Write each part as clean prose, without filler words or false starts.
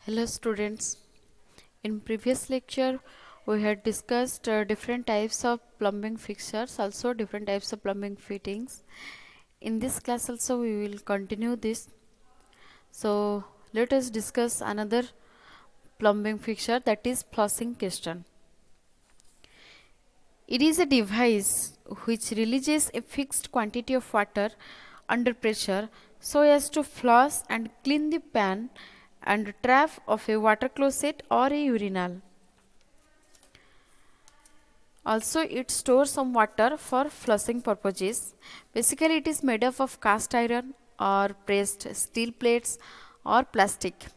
Hello students. In previous lecture we had discussed different types of plumbing fixtures, also different types of plumbing fittings. In this class also we will continue this. So let us discuss another plumbing fixture, that is flushing piston. It is a device which releases a fixed quantity of water under pressure so as to flush and clean the pan and trap of a water closet or a urinal. Also, it stores some water for flushing purposes. Basically, it is made up of cast iron or pressed steel plates or plastic.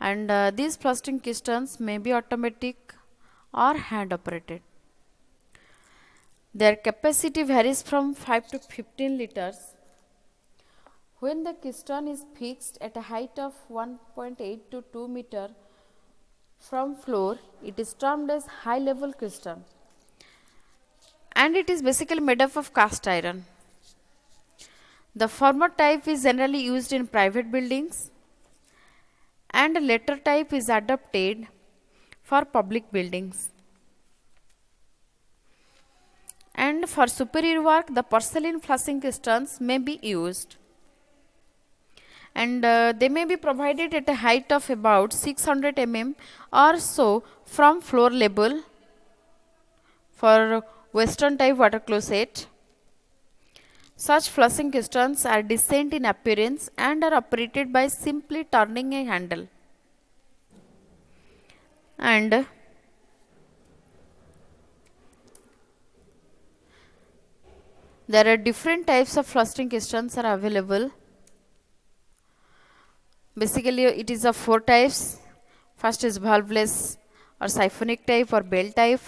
And these flushing pistons may be automatic or hand operated. Their capacity varies from 5 to 15 liters. When the piston is fixed at a height of 1.8 to 2 meter from floor, it is termed as high level piston, and it is basically made up of cast iron. The former type is generally used in private buildings and the later type is adopted for public buildings. And for superior work, the porcelain flushing pistons may be used, and they may be provided at a height of about 600 mm or so from floor level for western type water closet. Such flushing pistons are decent in appearance and are operated by simply turning a handle. And there are different types of flushing pistons are available. Basically, it is of 4 types. First is valveless or siphonic type or bell type.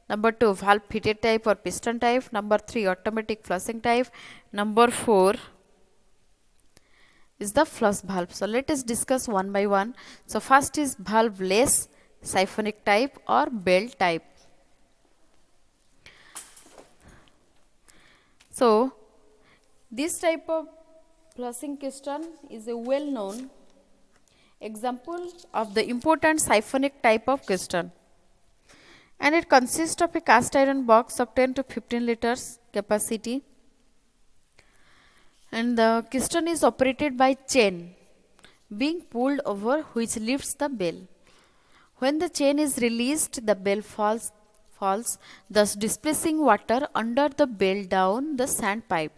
Number 2, valve fitted type or piston type. Number 3, automatic flushing type. Number 4 is the flush valve. So let us discuss one by one. So first is valveless siphonic type or bell type. So this type of flushing piston is a well known example of the important siphonic type of piston, and it consists of a cast iron box of 10 to 15 liters capacity, and the piston is operated by chain being pulled over, which lifts the bell. When the chain is released, the bell falls, thus displacing water under the bell down the sand pipe.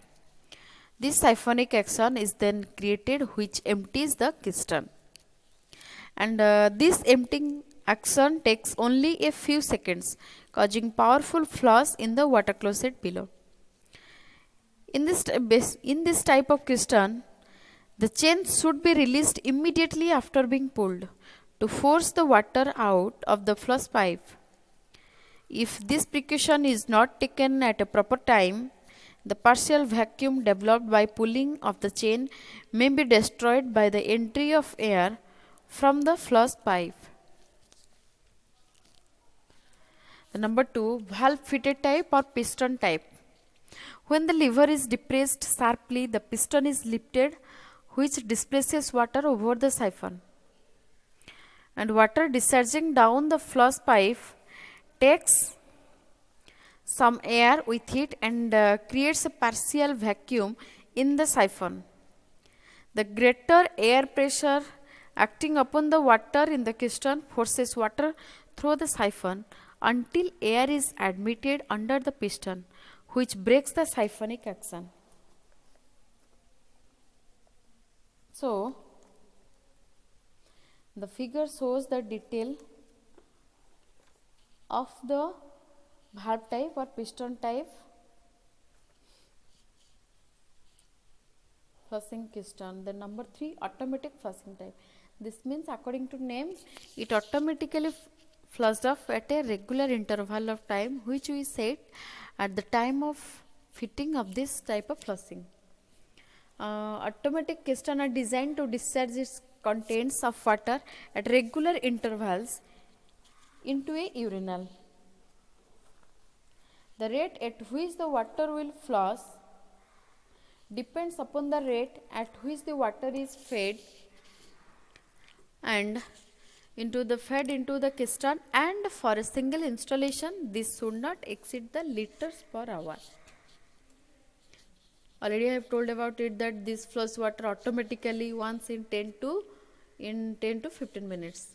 This siphonic action is then created, which empties the piston, and this emptying action takes only a few seconds, causing powerful flush in the water closet below. In this type of piston, the chain should be released immediately after being pulled to force the water out of the flush pipe. If this precaution is not taken at a proper time, the partial vacuum developed by pulling of the chain may be destroyed by the entry of air from the flush pipe. The number 2, valve fitted type or piston type. When the lever is depressed sharply, the piston is lifted, which displaces water over the siphon, and water discharging down the flush pipe takes some air with it and creates a partial vacuum in the siphon. The greater air pressure acting upon the water in the piston forces water through the siphon until air is admitted under the piston, which breaks the siphonic action. So the figure shows the detail of the valve type or piston type flushing piston. The number 3, automatic flushing type. This means, according to name, it automatically flushed off at a regular interval of time, which we set at the time of fitting of this type of flushing. Automatic piston are designed to discharge its contents of water at regular intervals into a urinal. The rate at which the water will flush depends upon the rate at which the water is fed and fed into the piston, and for a single installation this should not exceed the liters per hour. Already I have told about it that this flows water automatically once in 10 to 15 minutes.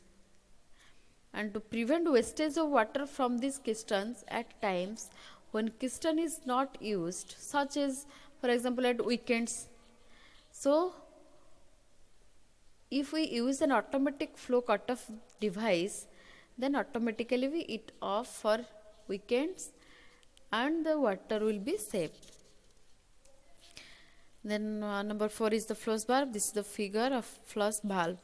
And to prevent wastage of water from these pistons at times when piston is not used, such as for example at weekends. So if we use an automatic flow cutoff device, then automatically we it off for weekends and the water will be saved. Then number 4 is the floss bar. This is the figure of floss valve.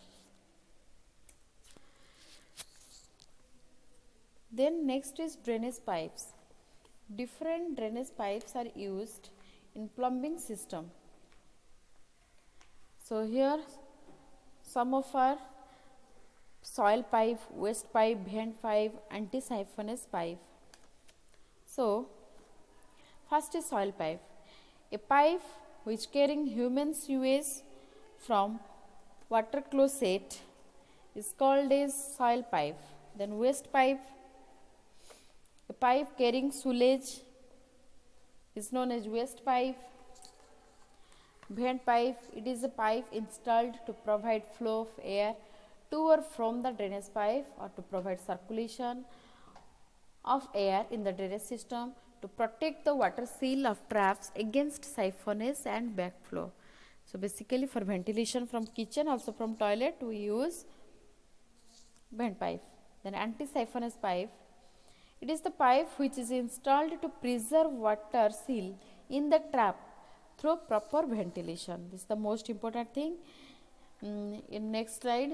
Then next is drainage pipes. Different drainage pipes are used in plumbing system. So here some of our soil pipe, waste pipe, vent pipe, anti-siphonous pipe. So first is soil pipe. A pipe which carrying human sewage from water closet is called as soil pipe. Then waste pipe, a pipe carrying sewage is known as waste pipe. Vent pipe, it is a pipe installed to provide flow of air to or from the drainage pipe or to provide circulation of air in the drainage system to protect the water seal of traps against siphonage and backflow. So basically for ventilation from kitchen, also from toilet, we use vent pipe. Then anti-siphonous pipe, it is the pipe which is installed to preserve water seal in the trap through proper ventilation. This is the most important thing. In next slide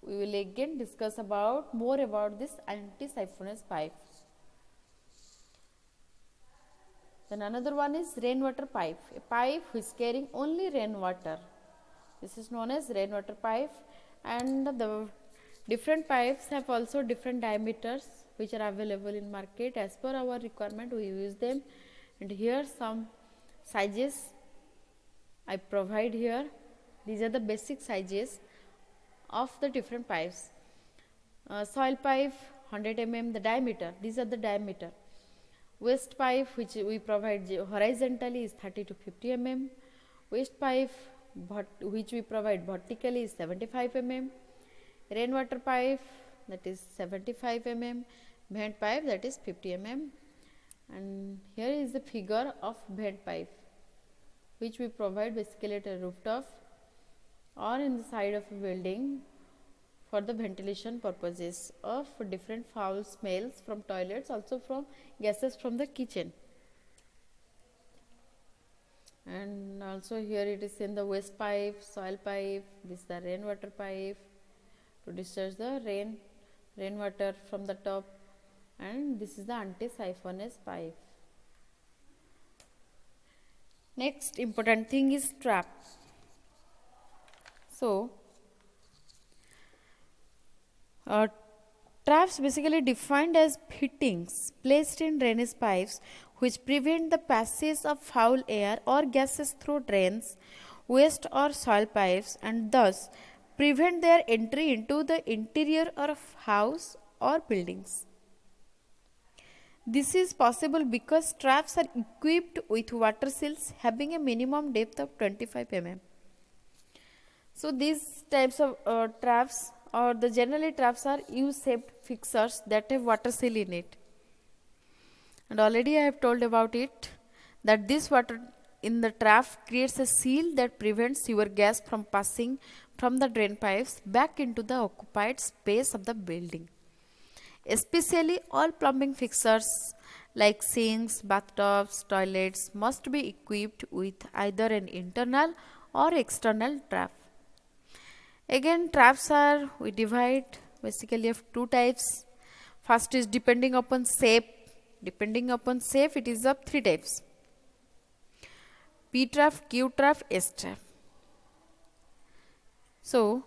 we will again discuss more about this anti-siphonous pipe. Then another one is rainwater pipe, a pipe which is carrying only rainwater. This is known as rainwater pipe, and the different pipes have also different diameters which are available in market. As per our requirement we use them, and here some sizes I provide here. These are the basic sizes of the different pipes. Soil pipe 100 mm the diameter, these are the diameter. Waste pipe which we provide horizontally is 30 to 50 mm. Waste pipe which we provide vertically is 75 mm. Rainwater pipe, that is 75 mm. Vent pipe, that is 50 mm. And here is the figure of vent pipe which we provide basically at a rooftop or in the side of a building for the ventilation purposes of different foul smells from toilets, also from gases from the kitchen. And also here it is in the waste pipe, soil pipe, this is the rainwater pipe to discharge the rainwater from the top, and this is the anti-siphonous pipe. Next important thing is trap. So traps basically defined as fittings placed in drainage pipes which prevent the passage of foul air or gases through drains, waste or soil pipes, and thus prevent their entry into the interior of house or buildings. This is possible because traps are equipped with water seals having a minimum depth of 25 mm. So these types of traps, or the generally traps, are U-shaped fixtures that have water seal in it. And already I have told about it that this water in the trap creates a seal that prevents sewer gas from passing from the drain pipes back into the occupied space of the building. Especially all plumbing fixtures like sinks, bathtubs, toilets must be equipped with either an internal or external trap. Again, traps are, we divide basically of two types. First is depending upon shape. Depending upon shape, it is of three types: P trap, Q trap, S trap. So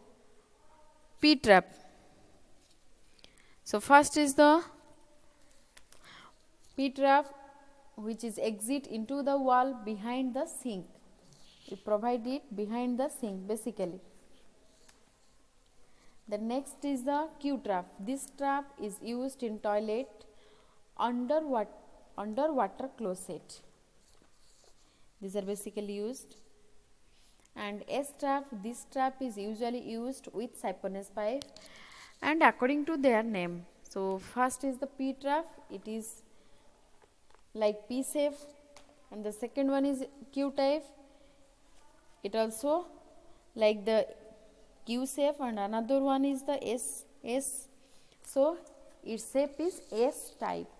P trap. So first is the P trap, which is exit into the wall behind the sink. We provide it behind the sink basically. The next is the Q trap. This trap is used in toilet underwater closet. These are basically used. And S trap, this trap is usually used with Siphonic pipe and according to their name. So first is the P trap, it is like P shape, and the second one is Q type, it also like the Q shape, and another one is the S. So its shape is S type.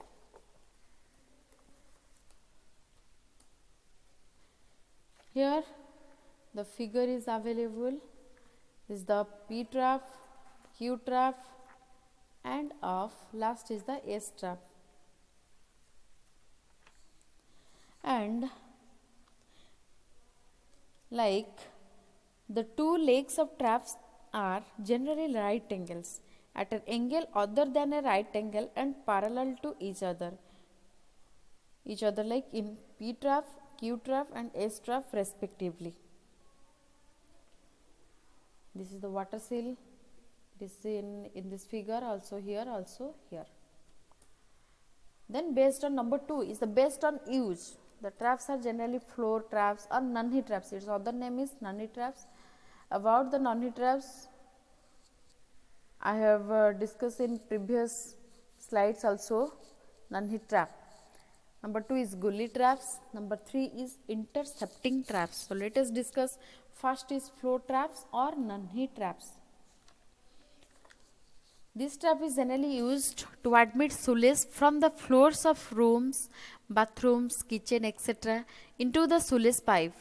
Here the figure is available. This is the P trap, Q trap, and off. Last is the S trap. And like the two legs of traps are generally right angles at an angle other than a right angle and parallel to each other like in P trap, Q trap, and S trap respectively. This is the water seal. This is in this figure, also here, also here. Then based on number 2 is the based on use. The traps are generally floor traps or non-heat traps. Its other name is non-heat traps. About the non-heat traps, I have discussed in previous slides also. Non-heat trap. Number 2 is gully traps. Number 3 is intercepting traps. So let us discuss. First is floor traps or non-heat traps. This trap is generally used to admit sewage from the floors of rooms, bathrooms, kitchen, etc. into the sewage pipe.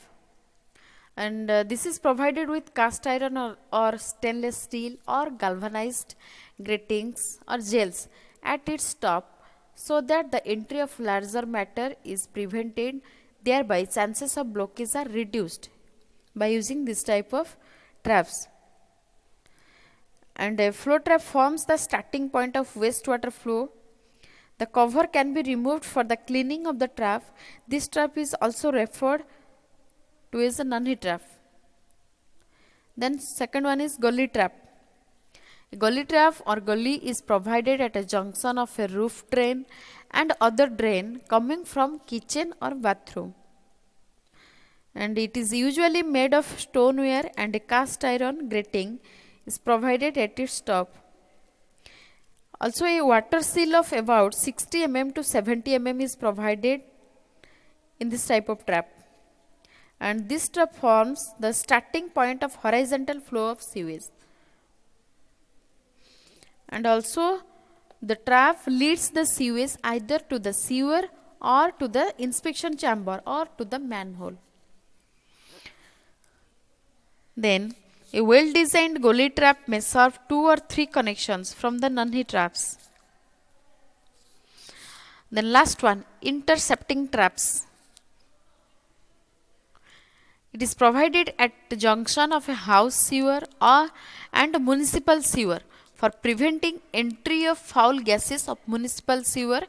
And this is provided with cast iron or stainless steel or galvanized gratings or gels at its top, so that the entry of larger matter is prevented. Thereby chances of blockage are reduced by using this type of traps. And a flow trap forms the starting point of wastewater flow. The cover can be removed for the cleaning of the trap. This trap is also referred to as a non-heat trap. Then second one is gully trap. A gully trap or gully is provided at a junction of a roof drain and other drain coming from kitchen or bathroom. And it is usually made of stoneware, and a cast iron grating is provided at its top. Also, a water seal of about 60 mm to 70 mm is provided in this type of trap. And this trap forms the starting point of horizontal flow of sewage. And also, the trap leads the sewage either to the sewer or to the inspection chamber or to the manhole. Then, a well-designed gully trap may serve 2 or 3 connections from the non-heat traps. Then last one, intercepting traps. It is provided at the junction of a house sewer and a municipal sewer for preventing entry of foul gases of municipal sewer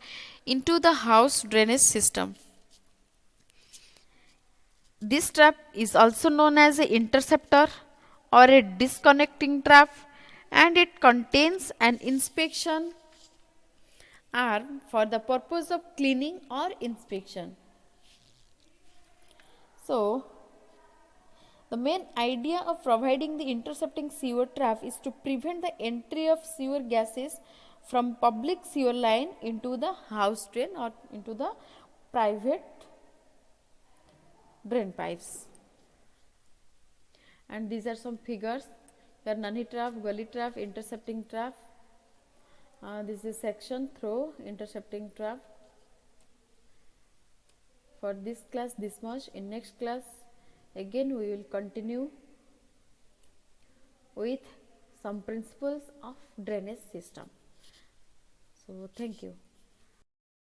into the house drainage system. This trap is also known as an interceptor or a disconnecting trap, and it contains an inspection arm for the purpose of cleaning or inspection. So, the main idea of providing the intercepting sewer trap is to prevent the entry of sewer gases from public sewer line into the house drain or into the private drain pipes. And these are some figures. There are non-heat trap, gully trap, intercepting trap. This is section through intercepting trap. For this class, this much. In next class, again we will continue with some principles of drainage system. So, thank you.